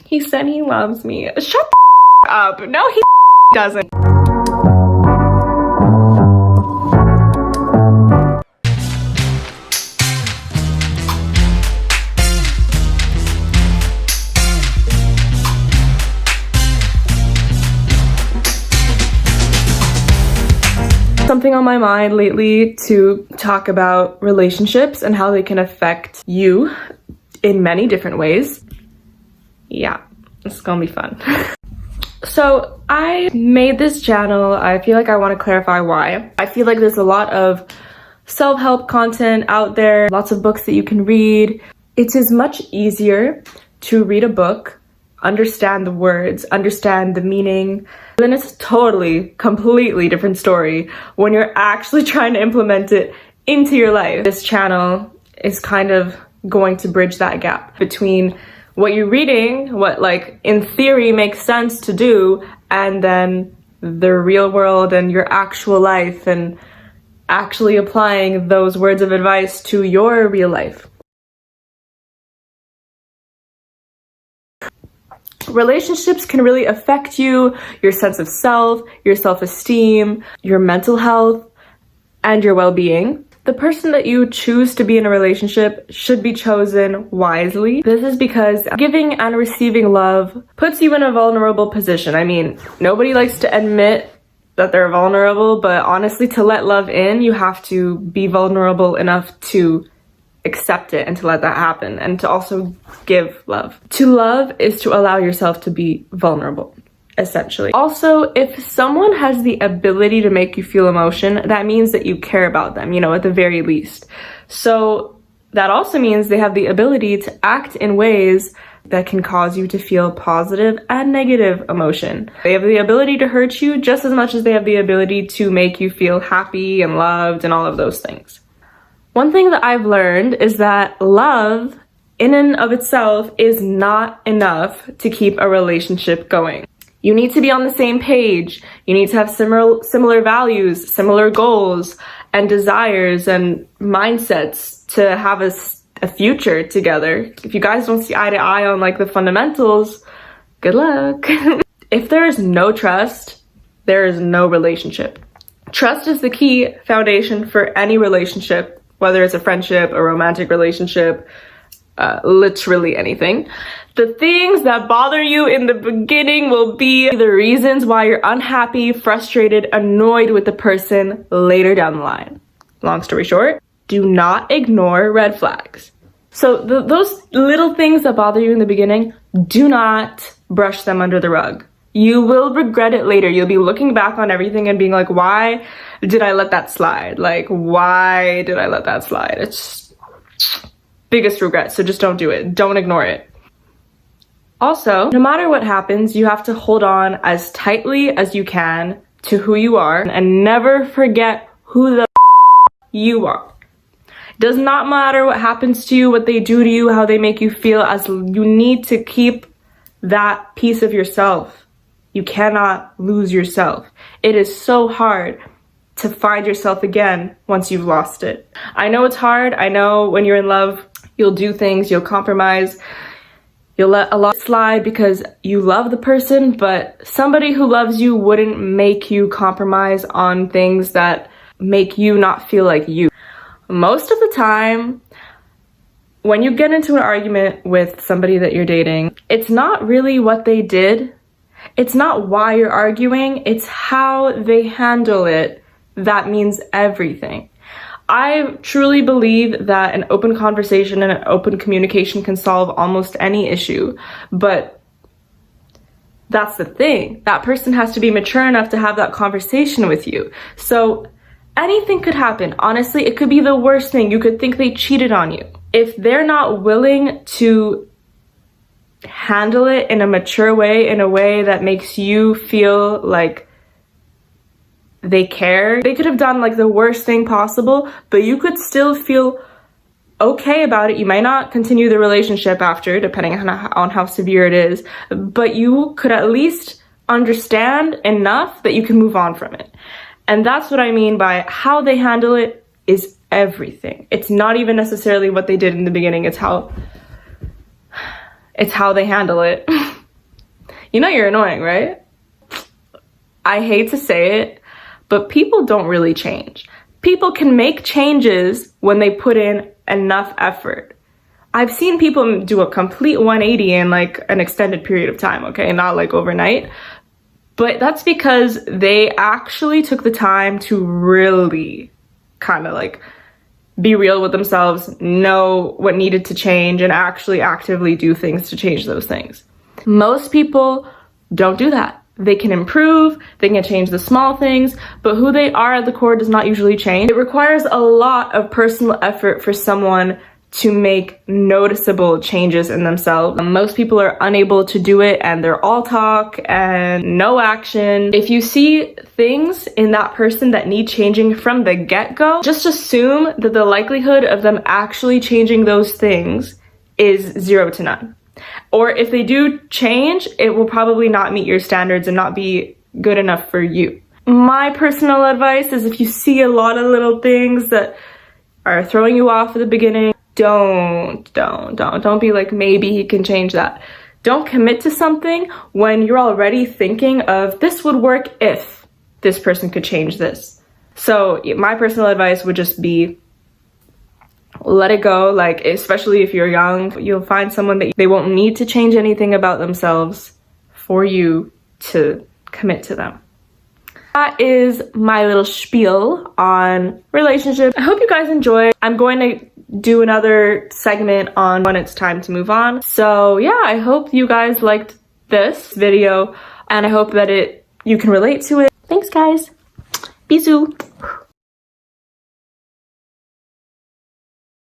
He said he loves me. Shut the up. No, he doesn't. Something on my mind lately to talk about relationships and how they can affect you in many different ways. Yeah, it's gonna be fun. So I made this channel. I feel like I want to clarify why. I feel like there's a lot of self-help content out there, lots of books that you can read. It is much easier to read a book, understand the words, understand the meaning. Then it's a totally, completely different story when you're actually trying to implement it into your life. This channel is kind of going to bridge that gap between what you're reading, what like in theory makes sense to do, and then the real world and your actual life and actually applying those words of advice to your real life. Relationships can really affect you, your sense of self, your self-esteem, your mental health, and your well-being. The person that you choose to be in a relationship should be chosen wisely. This is because giving and receiving love puts you in a vulnerable position. I mean, nobody likes to admit that they're vulnerable, but honestly, to let love in, you have to be vulnerable enough to accept it and to let that happen, and to also give love. To love is to allow yourself to be vulnerable, essentially. Also, if someone has the ability to make you feel emotion, that means that you care about them, you know, at the very least. So that also means they have the ability to act in ways that can cause you to feel positive and negative emotion. They have the ability to hurt you just as much as they have the ability to make you feel happy and loved and all of those things. One thing that I've learned is that love in and of itself is not enough to keep a relationship going. You need to be on the same page. You need to have similar values, similar goals and desires and mindsets to have a future together. If you guys don't see eye to eye on like the fundamentals, good luck. If there is no trust, there is no relationship. Trust is the key foundation for any relationship, whether it's a friendship, a romantic relationship, literally anything. The things that bother you in the beginning will be the reasons why you're unhappy, frustrated, annoyed with the person later down the line. Long story short, do not ignore red flags. So those little things that bother you in the beginning, do not brush them under the rug. You will regret it later. You'll be looking back on everything and being like, why did I let that slide? Like, why did I let that slide? It's biggest regret. So just don't do it. Don't ignore it. Also, no matter what happens, you have to hold on as tightly as you can to who you are and never forget who the you are. Does not matter what happens to you, what they do to you, how they make you feel, as you need to keep that piece of yourself. You cannot lose yourself. It is so hard to find yourself again once you've lost it. I know it's hard. I know when you're in love, you'll do things, you'll compromise, you'll let a lot slide because you love the person, but somebody who loves you wouldn't make you compromise on things that make you not feel like you. Most of the time, when you get into an argument with somebody that you're dating, it's not really what they did. It's not why you're arguing, it's how they handle it that means everything. I truly believe that an open conversation and an open communication can solve almost any issue, but that's the thing. That person has to be mature enough to have that conversation with you. So anything could happen. Honestly, it could be the worst thing. You could think they cheated on you. If they're not willing to handle it in a mature way, in a way that makes you feel like they care, they could have done like the worst thing possible, but you could still feel okay about it. You might not continue the relationship after, depending on how severe it is, but you could at least understand enough that you can move on from it. And that's what I mean by how they handle it is everything. It's not even necessarily what they did in the beginning, it's how they handle it. You know you're annoying, right? I hate to say it, but people don't really change. People can make changes when they put in enough effort. I've seen people do a complete 180 in like an extended period of time, okay? Not like overnight. But that's because they actually took the time to really kind of like be real with themselves, know what needed to change, and actually actively do things to change those things. Most people don't do that. They can improve, they can change the small things, but who they are at the core does not usually change. It requires a lot of personal effort for someone to make noticeable changes in themselves. Most people are unable to do it, and they're all talk and no action. If you see things in that person that need changing from the get-go, just assume that the likelihood of them actually changing those things is 0 to none. Or if they do change, it will probably not meet your standards and not be good enough for you. My personal advice is, if you see a lot of little things that are throwing you off at the beginning, don't be like, maybe he can change that. Don't commit to something when you're already thinking of, this would work if this person could change this. So my personal advice would just be, let it go. Like, especially if you're young, you'll find someone that they won't need to change anything about themselves for you to commit to them. That is my little spiel on relationships. I hope you guys enjoyed. I'm going to do another segment on when it's time to move on. So yeah, I hope you guys liked this video, and I hope that you can relate to it. Thanks guys. Bisous.